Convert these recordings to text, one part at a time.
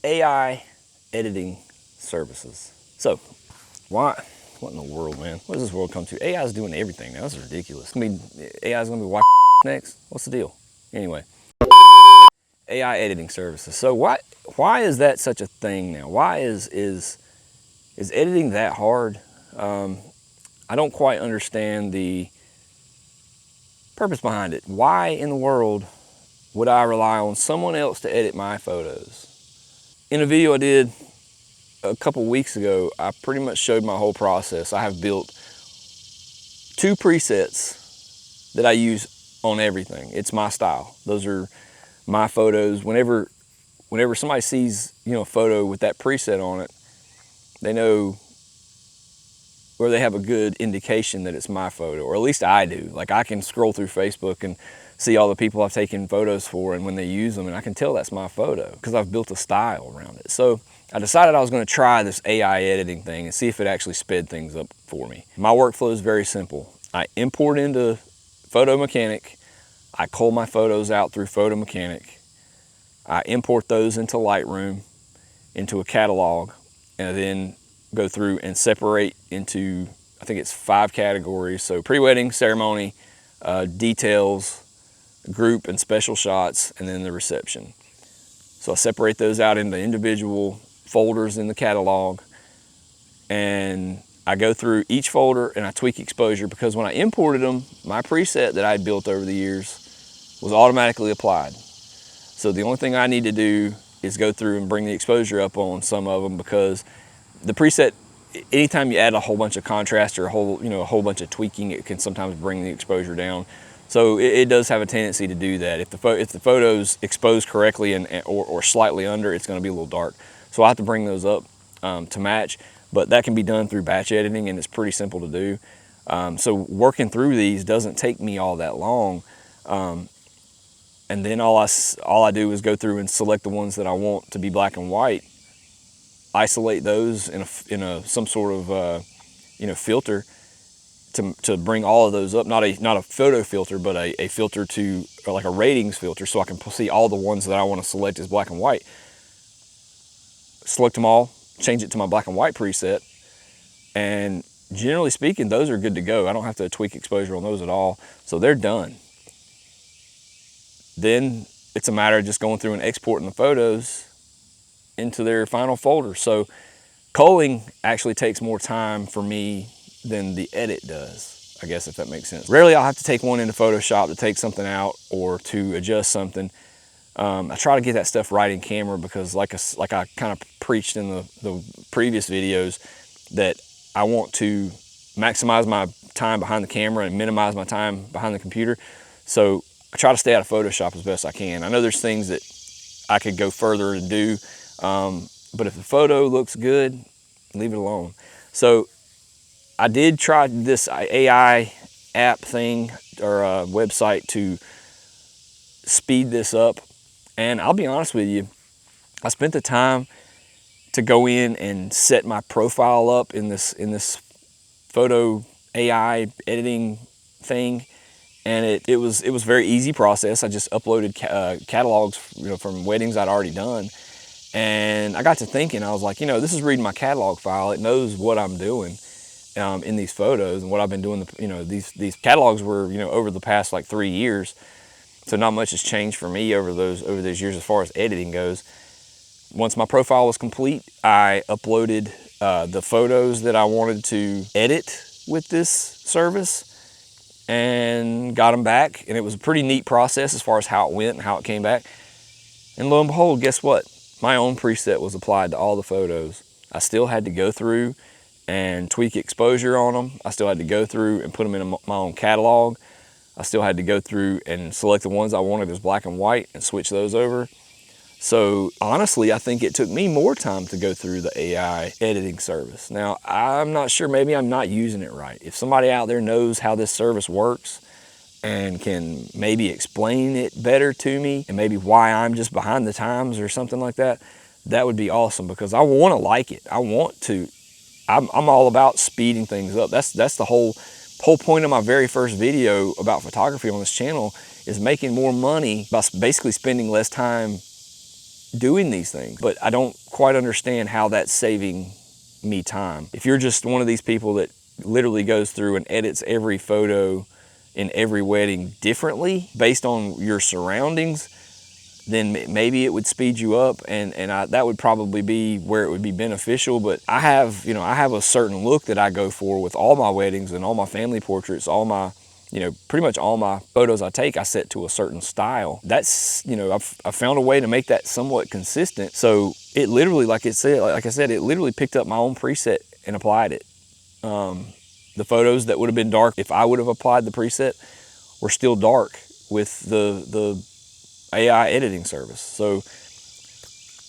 AI editing services. So, what in the world, man? What does this world come to? AI is doing everything now. This is ridiculous. I mean, AI is going to be watching next. What's the deal? Anyway, AI editing services. So why is that such a thing now? Why is editing that hard? I don't quite understand the purpose behind it. Why in the world would I rely on someone else to edit my photos? In a video I did a couple weeks ago, I pretty much showed my whole process. I have built 2 presets that I use on everything. It's my style. Those are my photos. Whenever somebody sees, a photo with that preset on it, they know, or they have a good indication that it's my photo, or at least I do. Like, I can scroll through Facebook and see all the people I've taken photos for, and when they use them, and I can tell that's my photo because I've built a style around it. So I decided I was going to try this AI editing thing and see if it actually sped things up for me. My workflow is very simple. I import into Photo Mechanic. I cull my photos out through Photo Mechanic. I import those into Lightroom, into a catalog, and then go through and separate into, I think it's 5 categories. So pre-wedding, ceremony, details, group and special shots, and then the reception. So I separate those out into individual folders in the catalog, and I go through each folder and I tweak exposure, because when I imported them, my preset that I had built over the years was automatically applied. So the only thing I need to do is go through and bring the exposure up on some of them, because the preset, anytime you add a whole bunch of contrast or a whole bunch of tweaking, it can sometimes bring the exposure down. So it does have a tendency to do that. If the photo's exposed correctly or slightly under, it's going to be a little dark. So I have to bring those up to match, but that can be done through batch editing, and it's pretty simple to do. So working through these doesn't take me all that long. And then all I do is go through and select the ones that I want to be black and white, isolate those in some sort of filter to bring all of those up. Not a photo filter, but a filter or like a ratings filter, so I can see all the ones that I want to select as black and white. Select them all, change it to my black and white preset, and generally speaking, those are good to go. I don't have to tweak exposure on those at all, so they're done. Then it's a matter of just going through and exporting the photos into their final folder. So culling actually takes more time for me than the edit does, I guess, if that makes sense. Rarely I'll have to take one into Photoshop to take something out or to adjust something. I try to get that stuff right in camera, because like I kind of preached in the previous videos, that I want to maximize my time behind the camera and minimize my time behind the computer. So I try to stay out of Photoshop as best I can. I know there's things that I could go further and do, but if the photo looks good, leave it alone. So I did try this AI app thing, or a website, to speed this up. And I'll be honest with you, I spent the time to go in and set my profile up in this photo AI editing thing. And it was a very easy process. I just uploaded catalogs from weddings I'd already done. And I got to thinking, I was like, this is reading my catalog file. It knows what I'm doing in these photos and what I've been doing. These catalogs were, over the past like 3 years. So not much has changed for me over those years as far as editing goes. Once my profile was complete, I uploaded the photos that I wanted to edit with this service and got them back. And it was a pretty neat process as far as how it went and how it came back. And lo and behold, guess what? My own preset was applied to all the photos. I still had to go through and tweak exposure on them. I still had to go through and put them in my own catalog. I still had to go through and select the ones I wanted as black and white and switch those over. So honestly, I think it took me more time to go through the AI editing service. Now, I'm not sure, maybe I'm not using it right. If somebody out there knows how this service works and can maybe explain it better to me, and maybe why I'm just behind the times or something like that, that would be awesome, because I want to like it. I'm all about speeding things up. That's the whole point of my very first video about photography on this channel, is making more money by basically spending less time doing these things, but I don't quite understand how that's saving me time. If you're just one of these people that literally goes through and edits every photo in every wedding differently based on your surroundings, then maybe it would speed you up, and that would probably be where it would be beneficial. But I have a certain look that I go for with all my weddings and all my family portraits, all my, pretty much all my photos I take, I set to a certain style. That's, I've found a way to make that somewhat consistent. So it literally, like I said, it literally picked up my own preset and applied it. The photos that would have been dark if I would have applied the preset were still dark with the AI editing service. So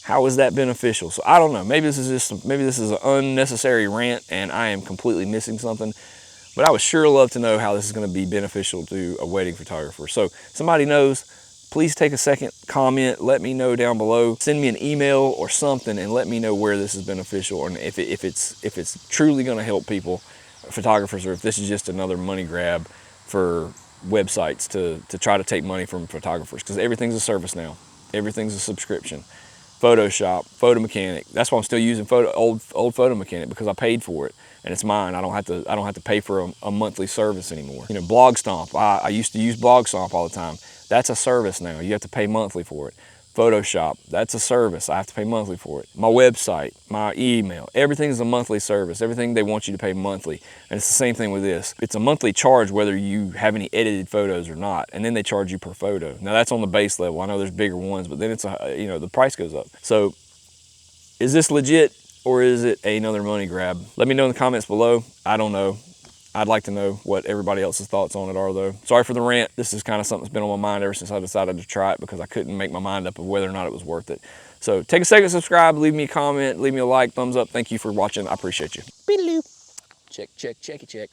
how is that beneficial? So I don't know. Maybe this is an unnecessary rant and I am completely missing something, but I would sure love to know how this is going to be beneficial to a wedding photographer. So somebody knows, please take a second, comment, let me know down below, send me an email or something and let me know where this is beneficial and if it's truly going to help people, photographers, or if this is just another money grab for websites to try to take money from photographers, because everything's a service now. Everything's a subscription. Photoshop, Photo Mechanic. That's why I'm still using old Photo Mechanic, because I paid for it and it's mine. I don't have to pay for a monthly service anymore. Blog Stomp. I used to use Blog Stomp all the time. That's a service now. You have to pay monthly for it. Photoshop, that's a service. I have to pay monthly for it. My website, my email, everything's a monthly service. Everything they want you to pay monthly. And it's the same thing with this. It's a monthly charge whether you have any edited photos or not. And then they charge you per photo. Now that's on the base level. I know there's bigger ones, but then it's the price goes up. So is this legit or is it another money grab? Let me know in the comments below. I don't know. I'd like to know what everybody else's thoughts on it are, though. Sorry for the rant. This is kind of something that's been on my mind ever since I decided to try it, because I couldn't make my mind up of whether or not it was worth it. So take a second to subscribe, leave me a comment, leave me a like, thumbs up. Thank you for watching. I appreciate you. Check, check, checky, check.